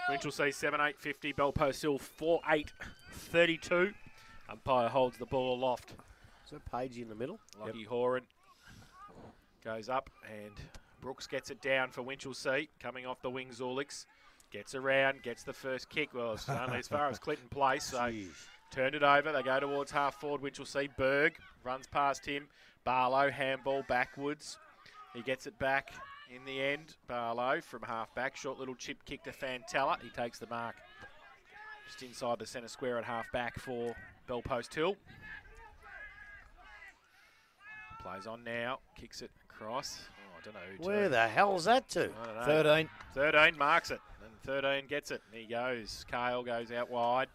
Winch will see 7-8-50. Bell Post Hill 4-8-32. Umpire holds the ball aloft. Is there Pagey in the middle? Lockie Horan goes up and Brooks gets it down for Winch will see. Coming off the wing, Zulix gets around, gets the first kick. Well, it's only as far as Clinton Place, so turned it over. They go towards half forward. Winch will see. Berg runs past him. Barlow, handball backwards. He gets it back in the end. Barlow from half back. Short little chip kick to Fantella. He takes the mark just inside the centre square at half back for Bell Post Hill. Plays on now. Kicks it across. Oh, I don't know. Where the hell's that to? 13. 13 marks it. And 13 gets it. And he goes. Kale goes out wide.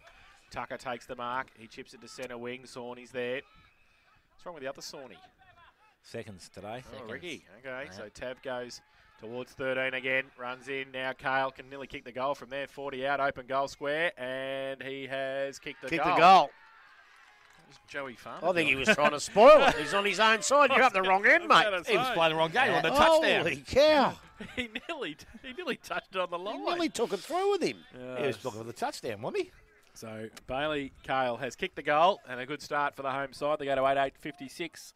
Tucker takes the mark. He chips it to centre wing. Sawney's there. What's wrong with the other Sawney? Seconds today. Oh, Ricky. Okay, so Tab goes towards 13 again. Runs in. Now Kale can nearly kick the goal from there. 40 out. Open goal square. And he has kicked the goal. Kicked the goal. Joey Farmer. I think he was trying to spoil it. He's on his own side. You're up the wrong end, mate. He was playing the wrong game on the touchdown. Holy cow. he nearly touched it on the line. He nearly took it through with him. He was looking for the touchdown, wasn't he? So Bailey Kale has kicked the goal and a good start for the home side. They go to 8-8-56.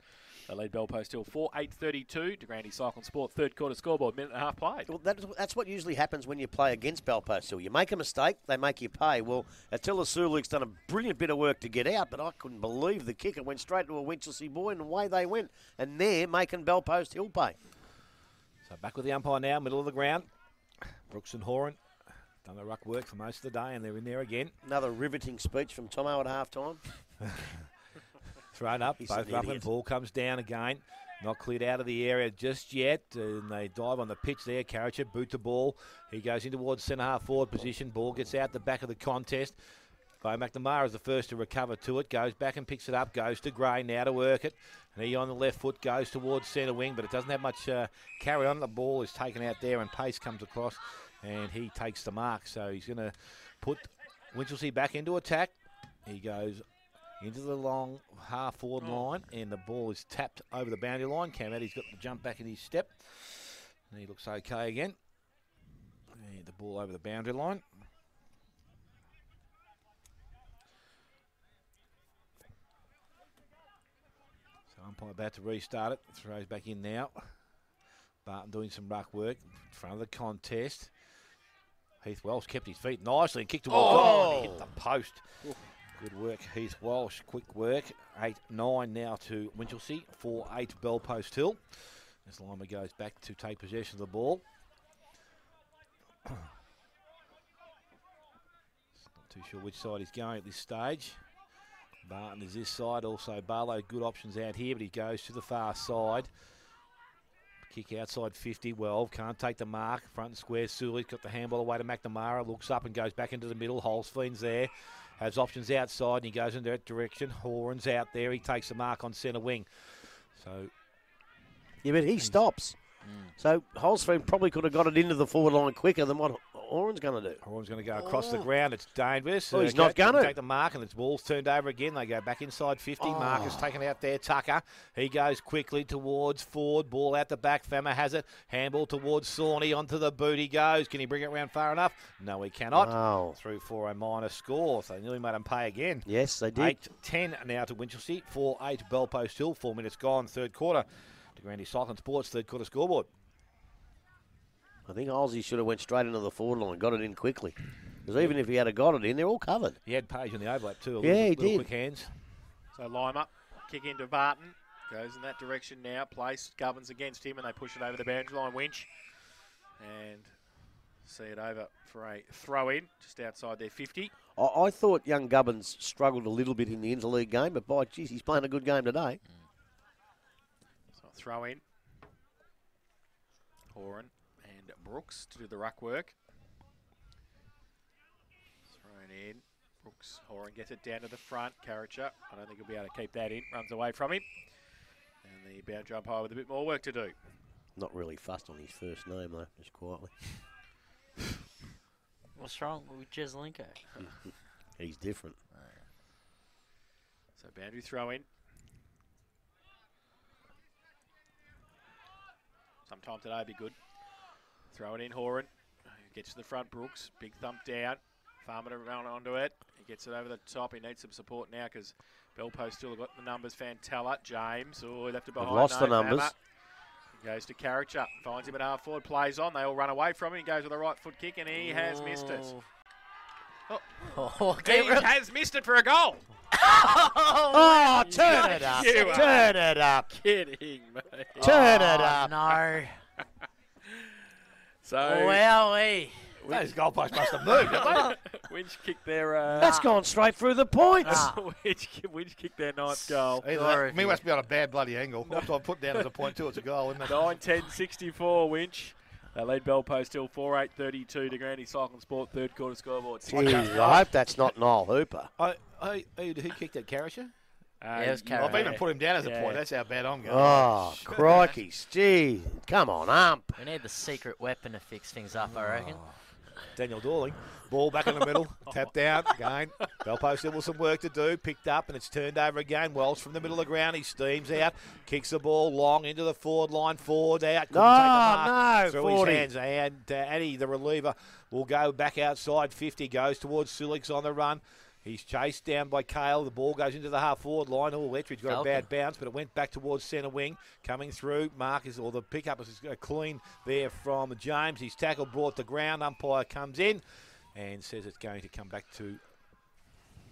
They lead Bell Post Hill 4-8-32. DeGrande Cycle and Sport third quarter scoreboard, minute and a half played. Well, that's what usually happens when you play against Bell Post Hill. You make a mistake, they make you pay. Well, Attila Sulik's done a brilliant bit of work to get out, but I couldn't believe the kick. It went straight to a Winchelsea boy, and away they went. And they're making Bell Post Hill pay. So back with the umpire now, middle of the ground. Brooks and Horan done the ruck work for most of the day, and they're in there again. Another riveting speech from Tomo at half-time. Thrown up, He's both an up, and idiot. ball comes down again. Not cleared out of the area just yet, and they dive on the pitch there. Carricher boot the ball. He goes in towards centre half forward position. Ball gets out the back of the contest. Bo McNamara is the first to recover to it. Goes back and picks it up. Goes to Gray now to work it. And he on the left foot goes towards centre wing, but it doesn't have much carry on. The ball is taken out there, and Pace comes across, and he takes the mark. So he's going to put Winchelsea back into attack. He goes into the long half-forward line, and the ball is tapped over the boundary line. Cametti's got the jump back in his step, and he looks okay again. And the ball over the boundary line. So umpire about to restart it. Throws back in now. Barton doing some ruck work in front of the contest. Heath Welsh kept his feet nicely and kicked towards and hit the post. Good work, Heath Walsh. Quick work. 8-9 now to Winchelsea. 4-8 Bell Post Hill. As Lima goes back to take possession of the ball. Not too sure which side he's going at this stage. Barton is this side. Also Barlow, good options out here, but he goes to the far side. Kick outside 50. Well, can't take the mark. Front and square. Sully's got the handball away to McNamara. Looks up and goes back into the middle. Holsfeen's there. Has options outside, and he goes in that direction. Horan's out there. He takes the mark on centre wing. So, Yeah, but he stops. So Holsford probably could have got it into the forward line quicker than what Horan's going to do. Horan's going to go across the ground. It's dangerous. Oh, he's not going to. Take the mark, and the ball's turned over again. They go back inside 50. Marcus taken out there. Tucker. He goes quickly towards forward. Ball out the back. Fema has it. Handball towards Sawney. Onto the boot he goes. Can he bring it around far enough? No, he cannot. Wow. Through for a minor score. So they nearly made him pay again. Yes, they did. 8-10 now to Winchelsea. 4-8 Bell Post Hill. 4 minutes gone. Third quarter. DeGrande Cycle and Sports third quarter scoreboard. I think Halsey should have went straight into the forward line, got it in quickly. Because even if he had got it in, they're all covered. He had Page on the overlap too. He Little did. Quick hands. So Lima, kick into Barton. Goes in that direction now. Place governs against him, and they push it over the boundary line. Winch. And see it over for a throw-in just outside their 50. I thought young Gubbins struggled a little bit in the interleague game, but by geez, he's playing a good game today. So throw-in. Horan and Brooks to do the ruck work. Thrown in. Brooks, Horan gets it down to the front. Carricher, I don't think he'll be able to keep that in. Runs away from him. And the boundary umpire with a bit more work to do. Not really fussed on his first name, though, just quietly. What's wrong with Jeslinko? He's different. So boundary throw in. Sometime today would be good. Throw it in, Horan. Gets to the front, Brooks. Big thump down. Farmer to run onto it. He gets it over the top. He needs some support now because Bellpost still got the numbers. Fantella, James. Oh, he left it behind. Lost the numbers. Farmer. He goes to Carricher. Finds him at half forward. Plays on. They all run away from him. He goes with a right foot kick and he has missed it. He has missed it for a goal. Oh, turn it up. Turn it up. Kidding me. Turn it up. No. So Wowee. Those goalposts must have moved, haven't they? Winch kicked their That's gone straight through the points. Winch kicked their ninth goal. Either that, me must be on a bad bloody angle. What I put down as a point two, it's a goal, isn't it? 9-10-64 Winch. They lead Bellpost till 4-8-32 to Grandy Cycling Sport third quarter scoreboard. Jeez, I hope that's not Niall Hooper. Who kicked that, Carricher? Yeah, it was I've even put him down as a point. That's how bad I'm going. Oh, crikey. Gee, come on, ump. We need the secret weapon to fix things up, I reckon. Daniel Dorling. Ball back in the middle. Tapped out. Again. Bellpost still with some work to do. Picked up and it's turned over again. Welsh from the middle of the ground. He steams out. Kicks the ball long into the forward line. Forward out. Couldn't take the mark through 40. his hands. And Addy, the reliever, will go back outside. 50 goes towards Sulix on the run. He's chased down by Cale. The ball goes into the half-forward line. Oh, Letridge got a bad bounce, but it went back towards centre wing. Coming through, the pickup is clean there from James. His tackle brought to ground. Umpire comes in and says it's going to come back to...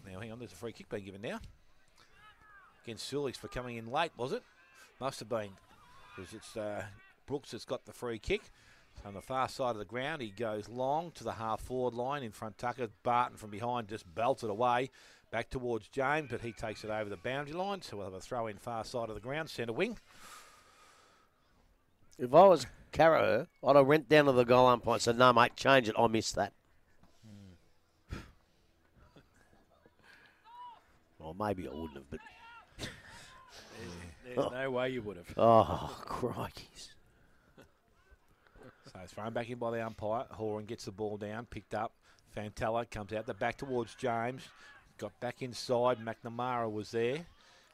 Now, hang on, there's a free kick being given now. Against Sulix for coming in late, was it? Must have been, because it's Brooks that's got the free kick. On the far side of the ground, he goes long to the half-forward line in front. Tucker Barton from behind just belted away back towards James, but he takes it over the boundary line, so we'll have a throw in far side of the ground, centre wing. If I was Carragher, I'd have went down to the goal umpire and said, no, mate, change it. I missed that. Or maybe I wouldn't have, but... There's no way you would have. Oh, crikeys. So it's thrown back in by the umpire. Horan gets the ball down, picked up. Fantella comes out the back towards James. Got back inside. McNamara was there.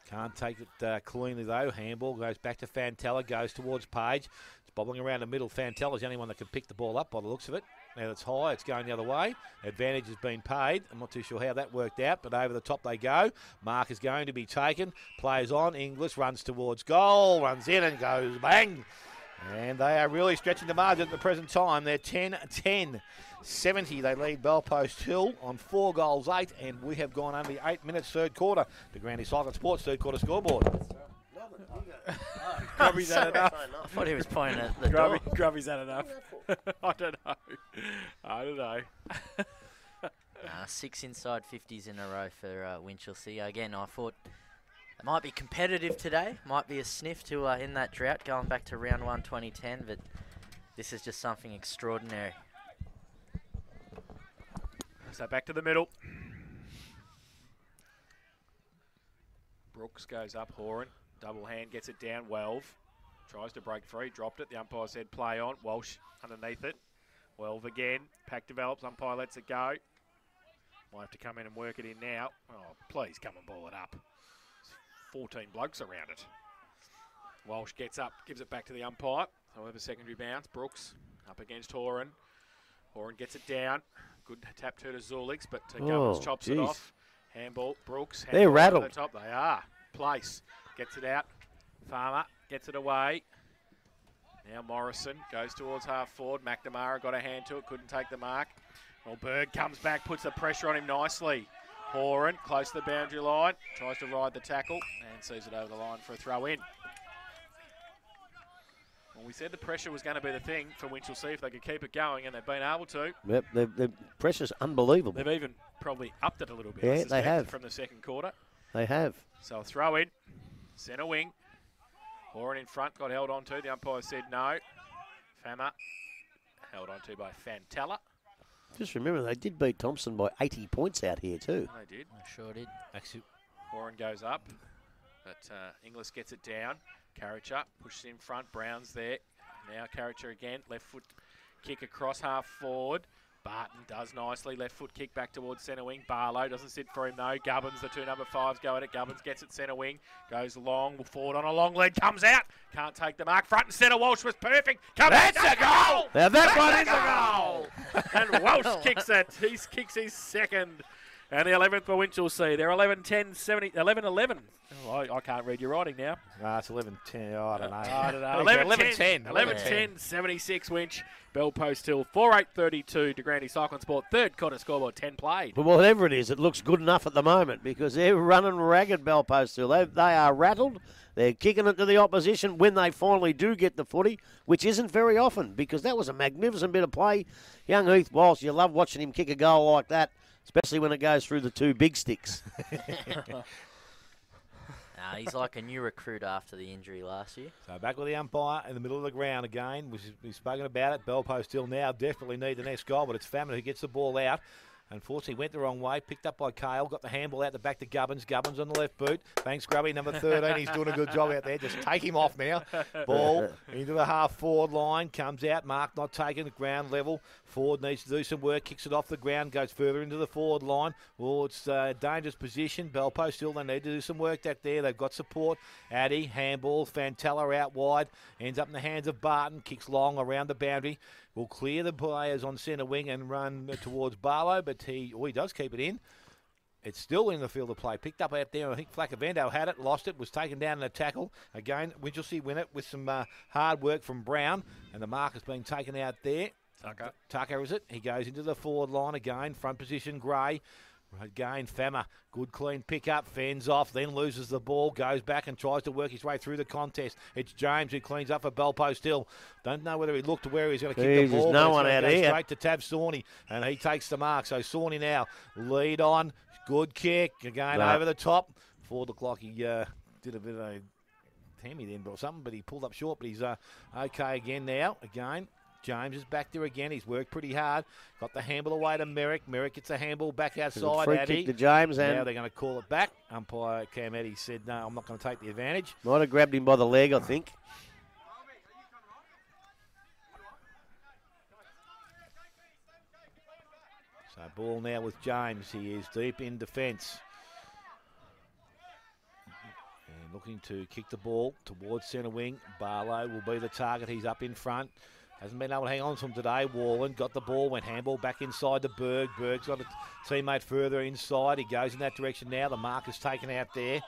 Can't take it cleanly though. Handball goes back to Fantella, goes towards Page. It's bobbling around the middle. Fantella's the only one that can pick the ball up by the looks of it. Now it's high, it's going the other way. Advantage has been paid. I'm not too sure how that worked out, but over the top they go. Mark is going to be taken. Plays on. Inglis runs towards goal, runs in and goes bang. And they are really stretching the margin at the present time. They're 10-10. 70 they lead Bellpost Hill on 4 goals 8, and we have gone only 8 minutes third quarter. The Grandy Cycling Sports third quarter scoreboard. Grubby's had enough. I thought he was pointing at the door. Grubby's had enough. I don't know. 6 inside 50s in a row for Winchelsea. Again, I thought it might be competitive today. Might be a sniff to in that drought going back to round 1 2010, but this is just something extraordinary. So back to the middle. Brooks goes up, Horan. Double hand, gets it down. Welv tries to break free, dropped it. The umpire said play on. Walsh underneath it. Welv again. Pack develops. Umpire lets it go. Might have to come in and work it in now. Oh, please come and ball it up. There's 14 blokes around it. Walsh gets up, gives it back to the umpire. However, secondary bounce. Brooks up against Horan. Horan gets it down. Good tap to Zulix, but Gummins chops it off. Handball, Brooks. They're rattled. The top. They are. Place. Gets it out. Farmer gets it away. Now Morrison goes towards half forward. McNamara got a hand to it, couldn't take the mark. Well, Berg comes back, puts the pressure on him nicely. Horan close to the boundary line, tries to ride the tackle and sees it over the line for a throw in. Well, we said the pressure was going to be the thing for Winchelsea if they could keep it going, and they've been able to. Yep, the pressure's unbelievable. They've even probably upped it a little bit. Yeah, they have. From the second quarter. They have. So a throw in, centre wing. Horan in front, got held on to. The umpire said no. Fama held on to by Fantella. Just remember, they did beat Thompson by 80 points out here too. They did. I sure did. Actually, Horan goes up, but Inglis gets it down. Carricher pushes in front. Brown's there. Now Carricher again. Left foot kick across half forward. Barton does nicely. Left foot kick back towards centre wing. Barlow doesn't sit for him though. Gubbins, the 2 number 5s go at it. Gubbins gets it centre wing. Goes long. Forward on a long leg. Comes out. Can't take the mark. Front and centre. Walsh was perfect. That's a goal! Now that one is a goal! And Walsh kicks it. He kicks his second. And the 11th for Winchelsea. They're 11-10, 11-11. Oh, I can't read your writing now. It's 11-10. Oh, I don't know. I don't know. 11-10. 11-10, 76 Winch. Bell Post Hill, 4-8-32 to Grandy Cyclone Sport. Third quarter scoreboard, 10 played. But whatever it is, it looks good enough at the moment because they're running ragged, Bell Post Hill. They are rattled. They're kicking it to the opposition when they finally do get the footy, which isn't very often because that was a magnificent bit of play. Young Heath Walsh, you love watching him kick a goal like that, especially when it goes through the two big sticks. He's like a new recruit after the injury last year. So back with the umpire in the middle of the ground again. We've spoken about it. Bell Post Hill now desperately need the next goal, but it's Famine who gets the ball out. Unfortunately, went the wrong way. Picked up by Kale. Got the handball out the back to Gubbins. Gubbins on the left boot. Thanks, Grubby, number 13. He's doing a good job out there. Just take him off now. Ball into the half-forward line. Comes out. Mark not taking the ground level. Ford needs to do some work. Kicks it off the ground. Goes further into the forward line. Oh, it's a dangerous position. Bell Post Hill, they need to do some work back there. They've got support. Addy, handball. Fantella out wide. Ends up in the hands of Barton. Kicks long around the boundary. Will clear the players on centre wing and run towards Barlow, but he does keep it in. It's still in the field of play. Picked up out there. I think Flacavento had it, lost it, was taken down in a tackle. Again, Winchelsea win it with some hard work from Brown, and the mark has been taken out there. Tucker, is it? He goes into the forward line again. Front position, Gray. Again, Fammer, good clean pick-up, fends off, then loses the ball, goes back and tries to work his way through the contest. It's James who cleans up for Bell Post Hill. Don't know whether he looked to where he's going to kick the ball. There's no one out here. Straight to Tab Sawney, and he takes the mark. So Sawney now, lead on, good kick, again over the top. Ford looked like he did a bit of a hammy then or something, but he pulled up short, but he's okay again now, again. James is back there again. He's worked pretty hard. Got the handball away to Merrick. Merrick gets the handball back outside. Free kick to James. And now they're going to call it back. Umpire Cam Eddy said, no, I'm not going to take the advantage. Might have grabbed him by the leg, I think. So ball now with James. He is deep in defence. And looking to kick the ball towards centre wing. Barlow will be the target. He's up in front. Hasn't been able to hang on to him today. Wallen got the ball, went handball back inside to Berg. Berg's got a teammate further inside. He goes in that direction now. The mark is taken out there.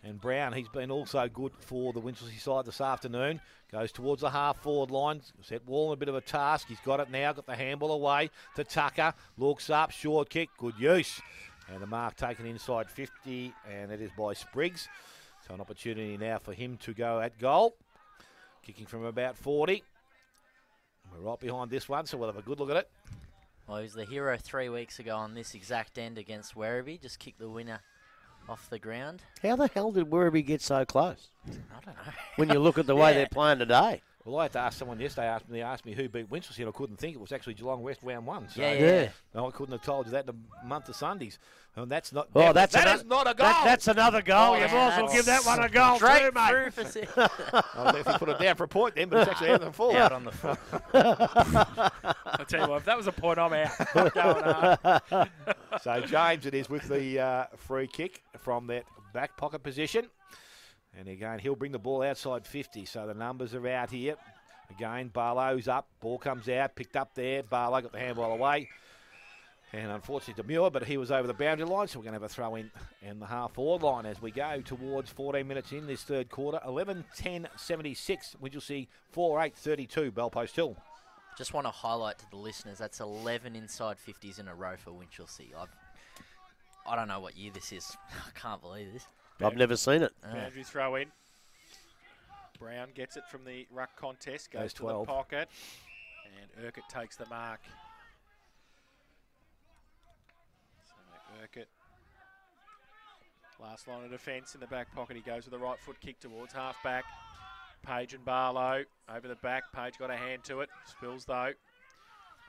And Brown, he's been also good for the Winchelsea side this afternoon. Goes towards the half-forward line. Set Wallen a bit of a task. He's got it now. Got the handball away to Tucker. Looks up. Short kick. Good use. And the mark taken inside 50. And it is by Spriggs. So an opportunity now for him to go at goal. Kicking from about 40. We're right behind this one, so we'll have a good look at it. Well, he was the hero 3 weeks ago on this exact end against Werribee. Just kicked the winner off the ground. How the hell did Werribee get so close? I don't know. When you look at the way they're playing today. Well, I had to ask someone yesterday. They asked me who beat Winchelsea, and I couldn't think. It was actually Geelong West round 1. So Yeah. no, I couldn't have told you that in a month of Sundays. And that's not. Oh, that is not a goal. That's another goal. You might as well give that one a goal Straight too, mate. through for six. I definitely put it down for a point then, but it's actually out on the full. Out on the full. I'll tell you what, if that was a point, I'm out. I'm going home. So James it is with the free kick from that back pocket position. And again, he'll bring the ball outside 50. So the numbers are out here. Again, Barlow's up. Ball comes out. Picked up there. Barlow got the handball away. And unfortunately Demure, but he was over the boundary line, so we're going to have a throw in the half-forward line as we go towards 14 minutes in this third quarter. 11-10-76, which you'll see 4-8-32, Bell Post Hill. Just want to highlight to the listeners, that's 11 inside 50s in a row for Winchelsea. I don't know what year this is. I can't believe this. I've never seen it. Boundary throw in. Brown gets it from the ruck contest, goes to 12. the pocket, and Urquhart takes the mark. So Urquhart, last line of defence in the back pocket. He goes with the right foot kick towards half back. Page and Barlow over the back. Page got a hand to it. Spills though.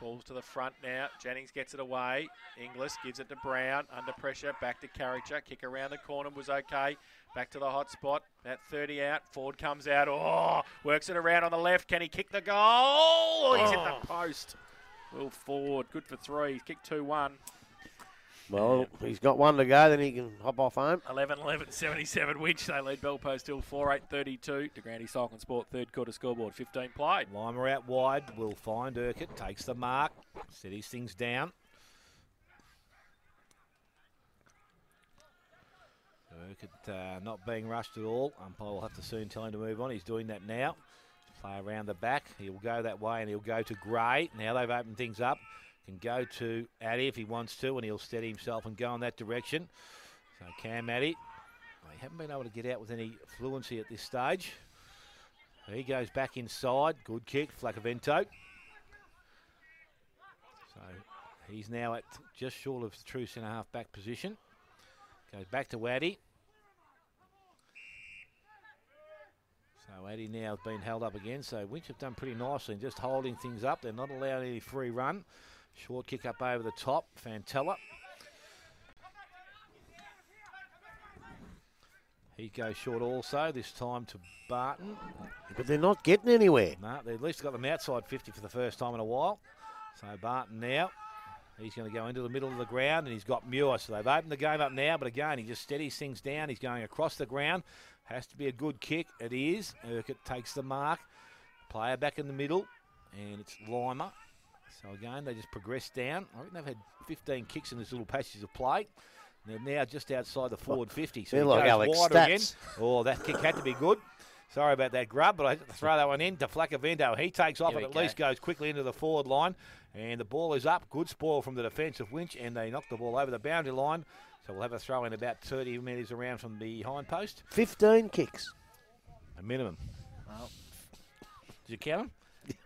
Ball's to the front now. Jennings gets it away. Inglis gives it to Brown. Under pressure. Back to Carriger. Kick around the corner was okay. Back to the hot spot. At 30 out. Ford comes out. Oh, works it around on the left. Can he kick the goal? Oh, he's hit the post. Will Ford. Good for 3. He's kicked 2-1. Well, he's got one to go, then he can hop off home. 11-11-77 Winch. They lead Bellpost Hill 4-8-32 to Grandy Cycle and Sport. Third quarter scoreboard, 15 played. Lima out wide, will find Urquhart, takes the mark, steadies things down. Urquhart not being rushed at all. Umpire will have to soon tell him to move on. He's doing that now. Play around the back. He'll go that way and he'll go to Gray. Now they've opened things up. Can go to Addy if he wants to, and he'll steady himself and go in that direction. So Cam Addy, they haven't been able to get out with any fluency at this stage. He goes back inside. Good kick, Flacavento. So he's now at just short of the true centre-half back position. Goes back to Addy. So Addy now has been held up again. So Winch have done pretty nicely in just holding things up. They're not allowing any free run. Short kick up over the top, Fantella. He goes short also, this time to Barton. But they're not getting anywhere. No, they at least got them outside 50 for the first time in a while. So Barton now, he's going to go into the middle of the ground, and he's got Muir. So they've opened the game up now, but again, he just steadies things down. He's going across the ground. Has to be a good kick. It is. Urquhart takes the mark. Player back in the middle, and it's Lima. So again, they just progress down. I reckon they've had 15 kicks in this little passage of play. They're now just outside the forward 50. So they're he like goes Alex wider Stats. again. Oh, that kick had to be good. Sorry about that, Grub, but I had to throw that one in to Flacavento. He takes off Here and we at least goes quickly into the forward line. And the ball is up. Good spoil from the defence of Winch, and they knock the ball over the boundary line. So we'll have a throw in about 30 metres around from the hind post. 15 kicks. A minimum. Well, Did you count them?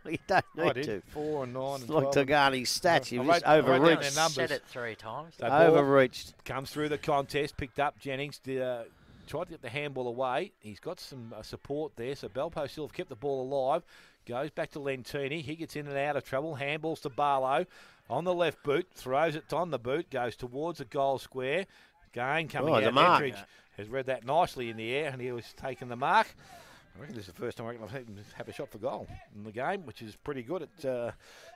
You don't I need did. to. 4 and 9 It's and like 12. Tagani's stats. You've just I wrote down overreached. their numbers. said it 3 times. The ball Overreached. comes through the contest, picked up Jennings, tried to get the handball away. He's got some support there, so Bellpost Hill have kept the ball alive. Goes back to Lentini. He gets in and out of trouble. Handballs to Barlow on the left boot. Throws it on the boot. Goes towards the goal square. Gain coming the out. mark. Ettridge has read that nicely in the air, and he was taking the mark. I reckon this is the first time I've seen him have a shot for goal in the game, which is pretty good at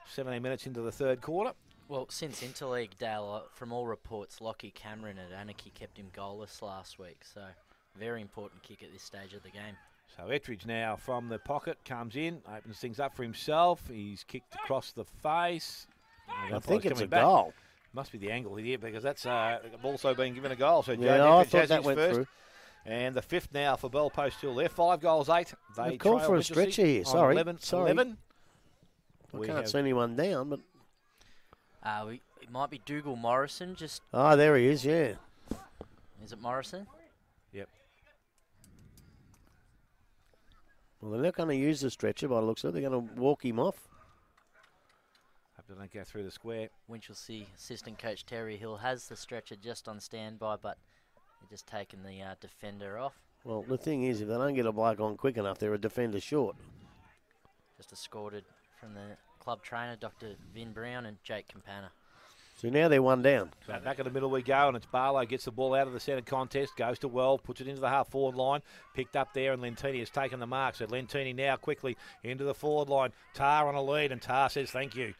17 minutes into the third quarter. Well, since Interleague, Dale, from all reports, Lockie Cameron at Anarchy kept him goalless last week. So, very important kick at this stage of the game. So Ettridge now from the pocket comes in, opens things up for himself. He's kicked across the face. I think it's a back. goal. Must be the angle here because that's also been given a goal. So Yeah, Joe I Ettridge thought has that his went first. through. And the fifth now for Bellpost Hill. They're 5 goals, 8. They They've called trail for a Winchelsea stretcher here. on Sorry. 11. Sorry. 11. I We can't have- see anyone down, but It might be Dougal Morrison. Just there he is. Yeah. is it Morrison? Yep. Well, they're not going to use the stretcher by the looks of it. They're going to walk him off. Hope they don't go through the square. Winchelsea assistant coach Terry Hill has the stretcher just on standby, but they're just taking the defender off. Well, the thing is, if they don't get a bloke on quick enough, they're a defender short. Just escorted from the club trainer, Dr. Vin Brown and Jake Campana. So now they're one down. So back in the middle we go, and it's Barlow gets the ball out of the centre contest, goes to Well, puts it into the half-forward line, picked up there, and Lentini has taken the mark. So Lentini now quickly into the forward line. Tar on a lead, and Tar says thank you.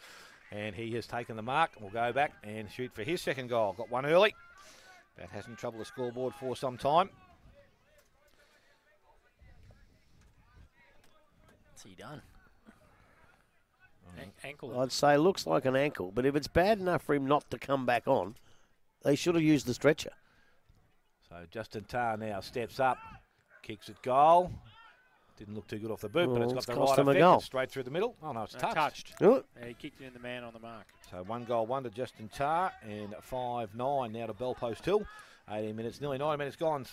And he has taken the mark. We'll go back and shoot for his second goal. Got one early. That hasn't troubled the scoreboard for some time. What's he done? Ankle. I'd say looks like an ankle, but if it's bad enough for him not to come back on, they should have used the stretcher. So Justin Tar now steps up, kicks it goal. Didn't look too good off the boot, but Oh, it's got it's the cost right him a effect. goal. It's straight through the middle. Oh, no, it's touched. Oh, He kicked in the man on the mark. So 1 goal, 1 to Justin Tar, and 5-9 now to Bellpost Hill. 18 minutes, nearly 9 minutes gone.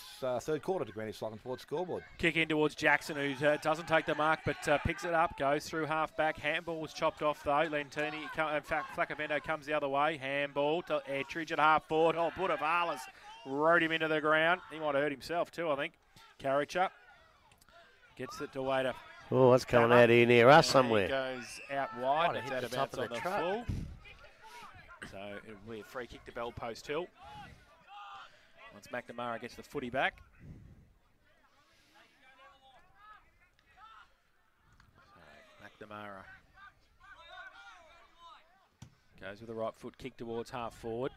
Third quarter to Granny Slogan Sports scoreboard. Kick in towards Jackson, who doesn't take the mark, but picks it up, goes through half-back. Handball was chopped off, though. Lentini, in fact, Flacavento comes the other way. Handball to Ettridge at half-forward. Oh, Budavalas rode him into the ground. He might have hurt himself, too, I think. Carricher gets it to Wader. oh, that's coming out here near us And somewhere. It goes out wide. Might It's have out hit of the top bounds of on the the truck. full. So it'll be a free kick to Bellpost Hill. Once McNamara gets the footy back. So McNamara goes with the right foot kick towards half forward.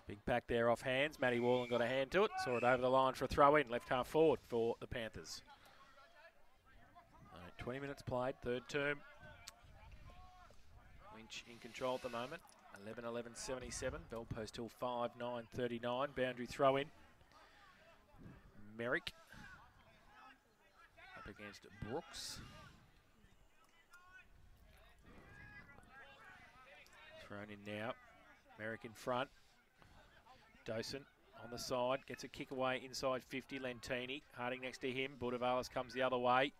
Big pack there off hands. Matty Wallen got a hand to it. Saw it over the line for a throw-in. Left half forward for the Panthers. 20 minutes played, third term. Winch in control at the moment. 11-11-77. Bell Post Hill 5-9-39. Boundary throw-in. Merrick up against Brooks. Thrown in now. Merrick in front. Dosen on the side. Gets a kick away inside 50. Lentini. Harding next to him. Budavalis comes the other way.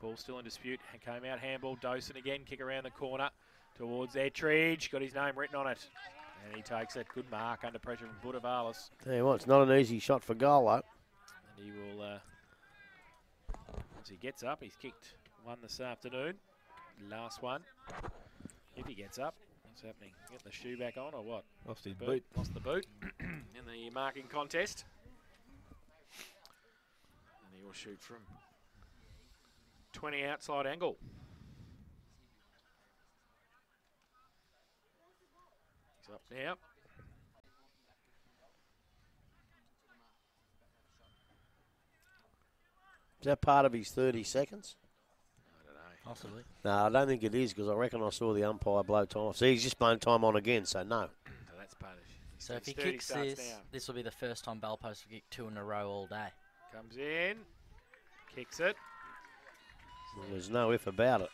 Ball still in dispute. Came out handball. Dosen again. Kick around the corner towards Ettridge. Got his name written on it. And he takes it. Good mark under pressure from Budavalis. Tell you what, it's not an easy shot for goal, though. And he will, once he gets up, he's kicked one this afternoon. Last one. If he gets up, what's happening? Get the shoe back on or what? Lost his boot. Lost the boot in the marking contest. And he will shoot from 20 outside angle. He's up now. Is that part of his 30 seconds? I don't know. Possibly. No, I don't think it is, because I reckon I saw the umpire blow time off. See, he's just blown time on again, so no. So that's part of it. So if he 30 kicks starts this, now. this will be the first time Bell Post will kick 2 in a row all day. Comes in. Kicks it. Well, there's no if about it.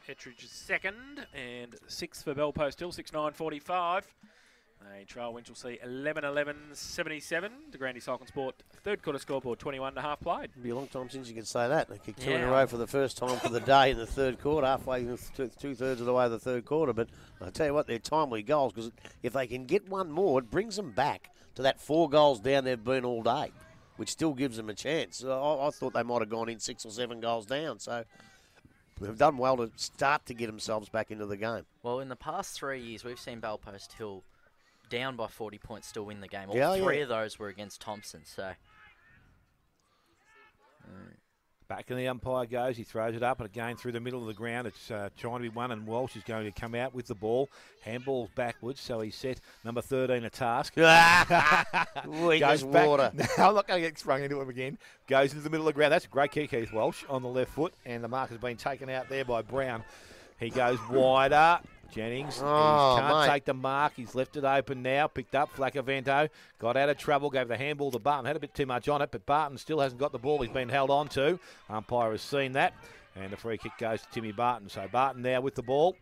Ettridge is second and 6th for Bell Post Hill, 6-9-45. A trial Winch will see 11-11-77. The Grandy Cycling Sport third quarter scoreboard, 21.5 played. It'll be a long time since you could say that. They kicked 2 in a Yeah. row for the first time for the day in the third quarter, halfway, two-thirds of the way of the third quarter. But I tell you what, they're timely goals, because if they can get one more, it brings them back to that 4 goals down they've been all day, which still gives them a chance. I thought they might have gone in 6 or 7 goals down, so they've done well to start to get themselves back into the game. Well, in the past 3 years, we've seen Bell Post Hill down by 40 points still win the game. All Yeah, three yeah. of those were against Thompson, so... Back in the umpire goes. He throws it up and again through the middle of the ground. It's trying to be won, and Walsh is going to come out with the ball. Handball's backwards, so he set number 13 a task. Weak as water. No, I'm not going to get sprung into him again. Goes into the middle of the ground. That's a great kick, Heath Walsh, on the left foot, and the mark has been taken out there by Brown. He goes wider. Jennings Oh, he can't mate. take the mark. He's left it open now. Picked up Flacavento. Got out of trouble. Gave the handball to Barton. Had a bit too much on it, but Barton still hasn't got the ball. He's been held on to. Umpire has seen that. And the free kick goes to Timmy Barton. So Barton now with the ball.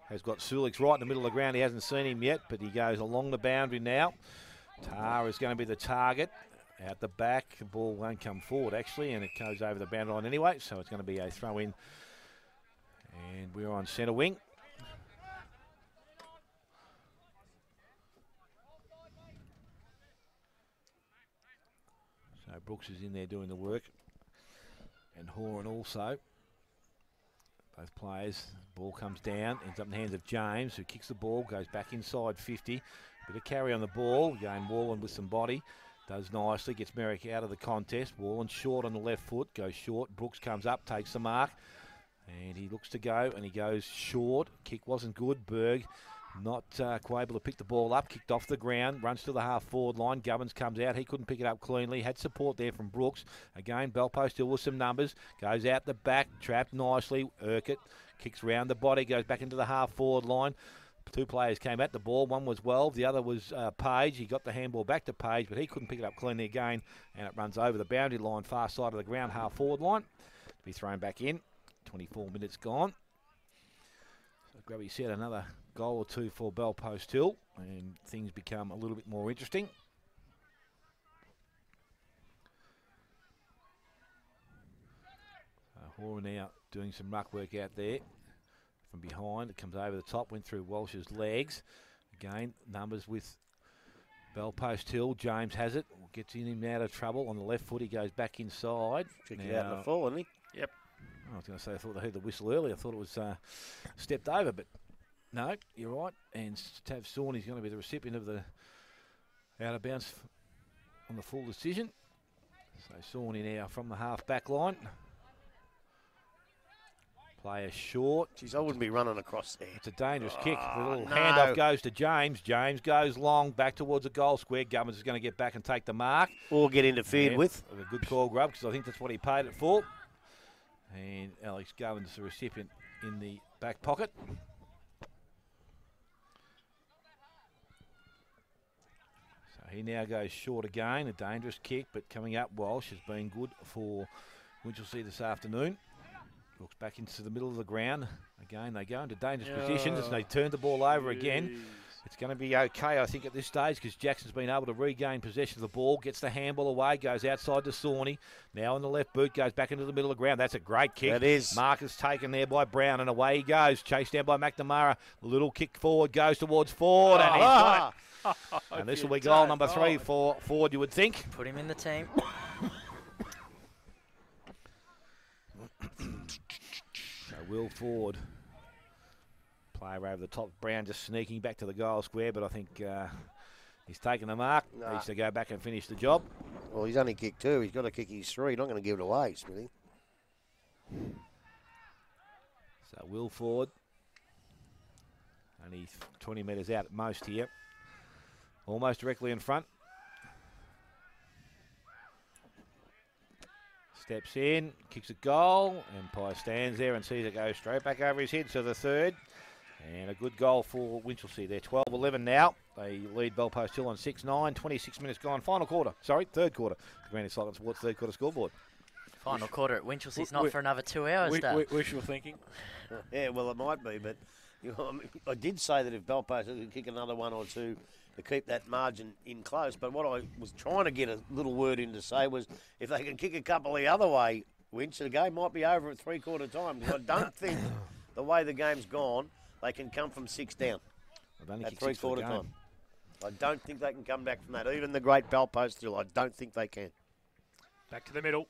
Has got Sulik right in the middle of the ground. He hasn't seen him yet, but he goes along the boundary now. Tar is going to be the target. Out the back. The ball won't come forward, actually, and it goes over the boundary line anyway. So it's going to be a throw-in. And we're on centre wing. So Brooks is in there doing the work. And Horan also. Both players. Ball comes down. Ends up in the hands of James, who kicks the ball. Goes back inside 50. Bit of carry on the ball. Again, Wallen with some body. Does nicely. Gets Merrick out of the contest. Wallen short on the left foot. Goes short. Brooks comes up. Takes the mark. And he looks to go, and he goes short. Kick wasn't good. Berg not quite able to pick the ball up. Kicked off the ground. Runs to the half-forward line. Gubbins comes out. He couldn't pick it up cleanly. Had support there from Brooks. Again, Bell Post still with some numbers. Goes out the back. Trapped nicely. Urquhart kicks round the body. Goes back into the half-forward line. 2 players came at the ball. One was Welve. The other was Page. He got the handball back to Page, but he couldn't pick it up cleanly again. And it runs over the boundary line, far side of the ground, half-forward line. To be thrown back in. 24 minutes gone. So Grubby said another goal or 2 for Bell Post Hill, and things become a little bit more interesting. Horan now doing some ruck work out there from behind. It comes over the top, went through Walsh's legs. Again, numbers with Bell Post Hill. James has it, gets in him out of trouble. On the left foot, he goes back inside. Checked it out in the fall, isn't he? Yep. I was going to say I thought they heard the whistle earlier. I thought it was stepped over, but no, you're right. And Tav Sawney is going to be the recipient of the out of bounds on the full decision. So Sawney now from the half back line. Player short. Geez, I wouldn't be running across there. It's a dangerous kick. The little no. handoff goes to James. James goes long, back towards the goal square. Gummins is going to get back and take the mark. Or get interfered with. A good call, Grub, because I think that's what he paid it for. And Alex Gummins, the recipient, in the back pocket. So he now goes short again. A dangerous kick, but coming up, Walsh has been good for Winchelsea this afternoon. Looks back into the middle of the ground. Again, they go into dangerous positions as they turn the ball over again. It's going to be okay, I think, at this stage because Jackson's been able to regain possession of the ball, gets the handball away, goes outside to Sawney. Now on the left boot, goes back into the middle of the ground. That's a great kick. That is. Marcus taken there by Brown, and away he goes. Chased down by McNamara. Little kick forward, goes towards Ford, and he's got it. And this will be goal number 3 for Ford, you would think. Put him in the team. So Will Ford, player over the top. Brown just sneaking back to the goal square, but I think he's taken the mark. Nah. Needs to go back and finish the job. Well, he's only kicked 2. He's got to kick his 3. He's not going to give it away, Smithy. So Will Ford, only 20 metres out at most here. Almost directly in front. Steps in, kicks a goal, Empire stands there and sees it go straight back over his head. So the third, and a good goal for Winchelsea. They're 12-11 now. They lead Belpost Hill on 6-9, 26 minutes gone. Final quarter, third quarter. The Granny Cyclone Sports third quarter scoreboard. Final quarter at Winchelsea's not for another 2 hours, Dave. Wishful thinking. Yeah, well, it might be, but you know, I did say that if Belpost could kick another 1 or 2 to keep that margin in close, but what I was trying to get a little word in to say was if they can kick a couple the other way, Winch, the game might be over at three-quarter time. Because I don't think the way the game's gone, they can come from 6 down at three-quarter time. I don't think they can come back from that. Even the great Belpost Hill, I don't think they can. Back to the middle.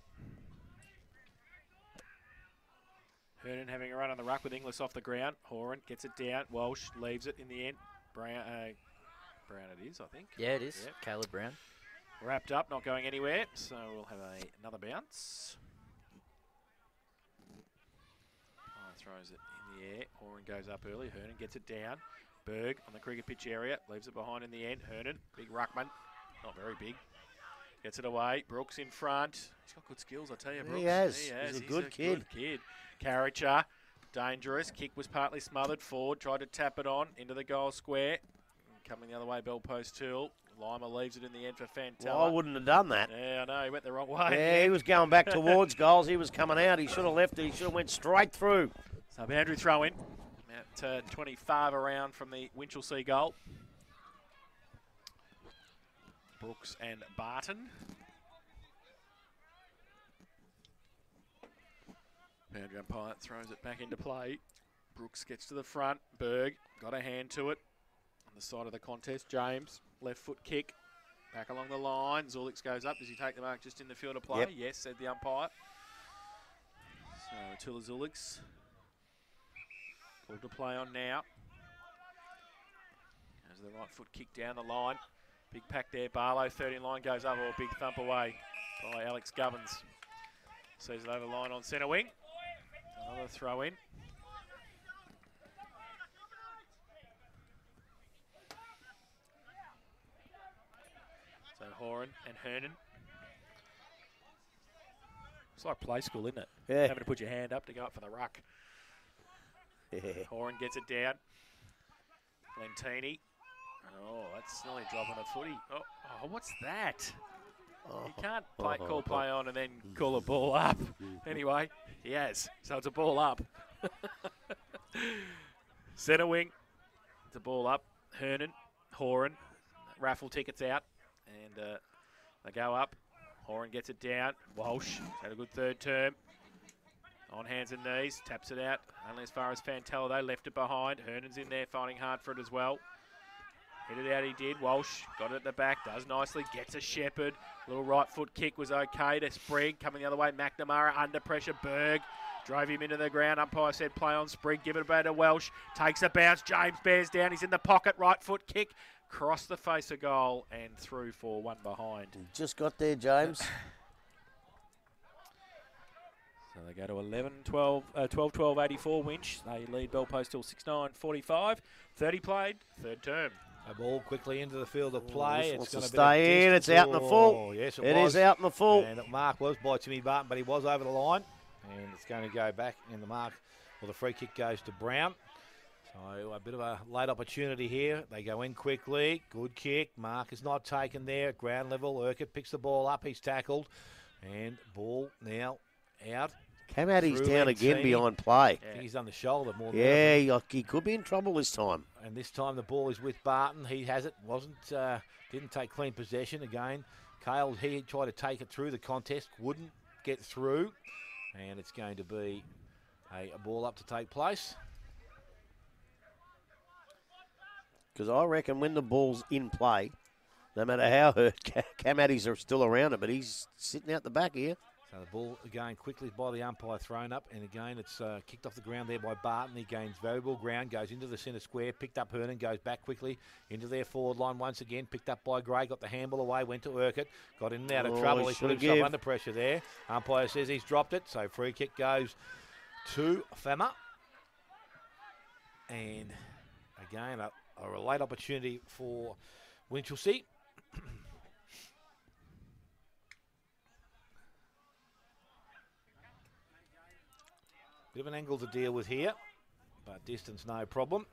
Hernan having a run on the ruck with Inglis off the ground. Horan gets it down. Walsh leaves it in the end. Brown it is, I think. Yeah, it is. Yep. Caleb Brown. Wrapped up, not going anywhere. So we'll have another bounce. Throws it in the air. Horan goes up early. Hernan gets it down. Berg on the cricket pitch area. Leaves it behind in the end. Hernan, big ruckman. Not very big. Gets it away. Brooks in front. He's got good skills, I tell you, Brooks. He has. He's a good kid. Caricher, dangerous. Kick was partly smothered. Ford tried to tap it on into the goal square. Coming the other way, Belpost Hill. Lima leaves it in the end for Fantella. Well, I wouldn't have done that. Yeah, I know. He went the wrong way. Yeah, he was going back towards goals. He was coming out. He should have left it. He should have went straight through. So boundary throw in. At 25 around from the Winchelsea goal. Brooks and Barton. Boundary umpire throws it back into play. Brooks gets to the front. Berg got a hand to it. On the side of the contest, James, left foot kick. Back along the line. Zulix goes up. Does he take the mark just in the field of play? Yep. Yes, said the umpire. So Attila Zulix. Called to play on now. As the right foot kick down the line. Big pack there. Barlow, 13 line goes up. Or big thump away by Alex Gubbins. Sees it over the line on centre wing. Another throw in. So Horan and Hernan. It's like play school, isn't it? Yeah. Having to put your hand up to go up for the ruck. Yeah. Horan gets it down. Lentini. Oh, that's nearly dropping a footy. Oh, what's that? You can't call play on and then call a ball up. Anyway, he has. So it's a ball up. Centre wing. It's a ball up. Hernan, Horan. Raffle tickets out. And they go up. Horan gets it down. Walsh had a good third term. On hands and knees. Taps it out. Only as far as Fantella, though. Left it behind. Hernan's in there fighting hard for it as well. Hit it out, he did. Walsh got it at the back, does nicely, gets a Shepherd. Little right foot kick was okay to Sprigg. Coming the other way, McNamara under pressure. Berg drove him into the ground. Umpire said play on Sprigg, give it back to Welsh. Takes a bounce, James bears down. He's in the pocket, right foot kick. Cross the face of goal and through for one behind. Just got there, James. So So they go to 12-12-84 Winch. They lead Bell Post till 6-9-45. 30 played, third term. A ball quickly into the field of play. Wants It's to going to stay in. It's out in the full. Yes, It is out in the full. And the mark was by Timmy Barton, but he was over the line. And it's going to go back in the mark. Well, the free kick goes to Brown. So a bit of a late opportunity here. They go in quickly. Good kick. Mark is not taken there at ground level. Urquhart picks the ball up. He's tackled. And ball now out. Came out, he's Through down NT. again behind play. I think he's on the shoulder more than Yeah, anything. he could be in trouble this time. And this time the ball is with Barton. He has it. Didn't take clean possession again. Cale, he tried to take it through the contest. Wouldn't get through. And it's going to be a ball up to take place. Because I reckon when the ball's in play, no matter how hurt, Camadis are still around it, but he's sitting out the back here. So the ball again quickly by the umpire thrown up, and again it's kicked off the ground there by Barton. He gains variable ground, goes into the centre square, picked up Hernan, goes back quickly into their forward line once again, picked up by Gray, got the handball away, went to Urquhart, got in and out of trouble. He put himself under pressure there. Umpire says he's dropped it, so free kick goes to Fama. And again, a late opportunity for Winchelsea. Bit of an angle to deal with here, but distance no problem.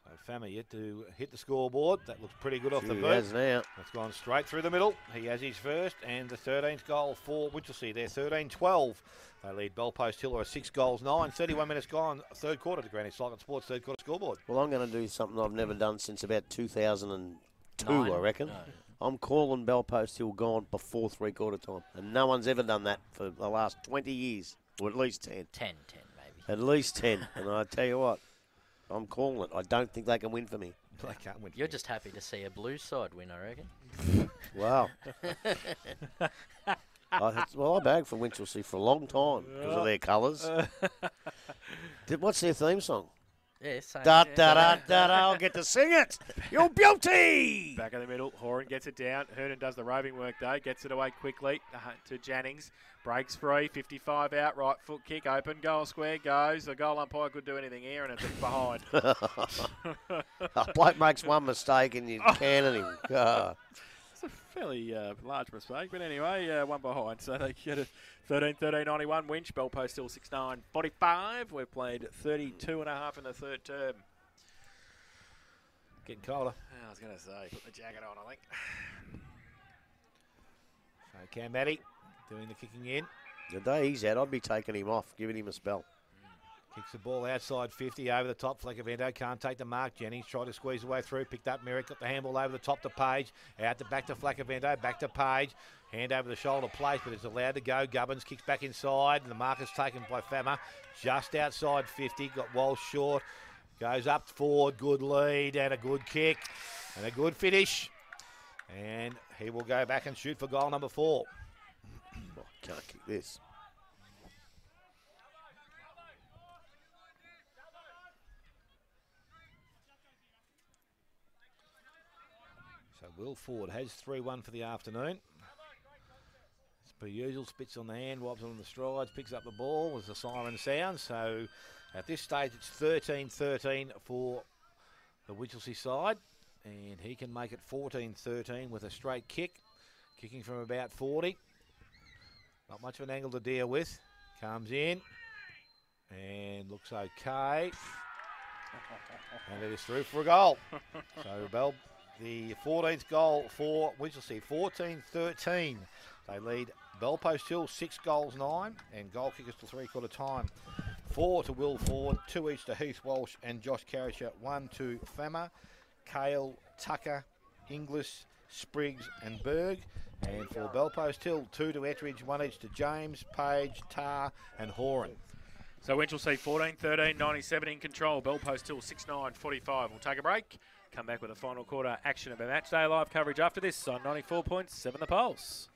So Fama yet to hit the scoreboard. That looks pretty good off the boot. Has now. That's gone straight through the middle. He has his first, and the 13th goal for Winchelsea. They're 13-12. They lead Bell Post Hill, 6 goals, 9. 31 minutes gone, third quarter to Granny Slogan Sports, third quarter scoreboard. Well, I'm going to do something I've never done since about 2002, Nine. I reckon. I'm calling Bell Post Hill gone before three-quarter time. And no one's ever done that for the last 20 years, or at least 10. 10 maybe. At least 10. And I tell you what, I'm calling it. I don't think they can win for me. They can't win. You're just happy to see a blue side win, I reckon. Wow. I bagged for Winchelsea for a long time because of their colours. What's their theme song? Yeah, same. Da da da da da! I'll get to sing it. Your beauty. Back in the middle, Horan gets it down. Hernan does the roving work though, gets it away quickly to Jannings. Breaks free, 55 out, right foot kick, open, goal square, goes. The goal umpire could do anything here and it's behind. Bloke makes one mistake and you cannon him. It's a fairly large mistake, but anyway, one behind. So they get a 13-13-91 Winch. Bell Post still 6-9-45. We've played 32.5 in the third term. Getting colder. I was going to say, put the jacket on, I think. So Cam Addy doing the kicking in. The day he's out, I'd be taking him off, giving him a spell. Kicks the ball outside 50 over the top. Fleckavento can't take the mark. Jennings tried to squeeze away through. Picked up Merrick. Got the handball over the top to Page. Out to back to Fleckavento. Back to Page. Hand over the shoulder place, but it's allowed to go. Gubbins kicks back inside. And the mark is taken by Fama. Just outside 50. Got Walsh short. Goes up forward. Good lead and a good kick. And a good finish. And he will go back and shoot for goal number 4. Oh, can't kick this. So Will Ford has 3-1 for the afternoon. As per usual, spits on the hand, wipes on the strides, picks up the ball as the siren sounds. So at this stage, it's 13-13 for the Winchelsea side. And he can make it 14-13 with a straight kick. Kicking from about 40. Not much of an angle to deal with. Comes in. And looks okay. And it is through for a goal. So Bell, the 14th goal for Winchelsea, 14-13. They lead Bell Post Hill 6 goals 9 and goal kickers to three-quarter time. 4 to Will Ford, 2 each to Heath Walsh and Josh Carricher, 1 to Fama, Cale, Tucker, Inglis, Spriggs and Berg. And for Bell Post Hill, 2 to Ettridge, 1 each to James, Page, Tar and Horan. So Winchelsea 14-13, 97 in control. Bell Post Hill 6-9-45. We'll take a break. Come back with a final quarter action of our match day live coverage after this on 94.7 The Pulse.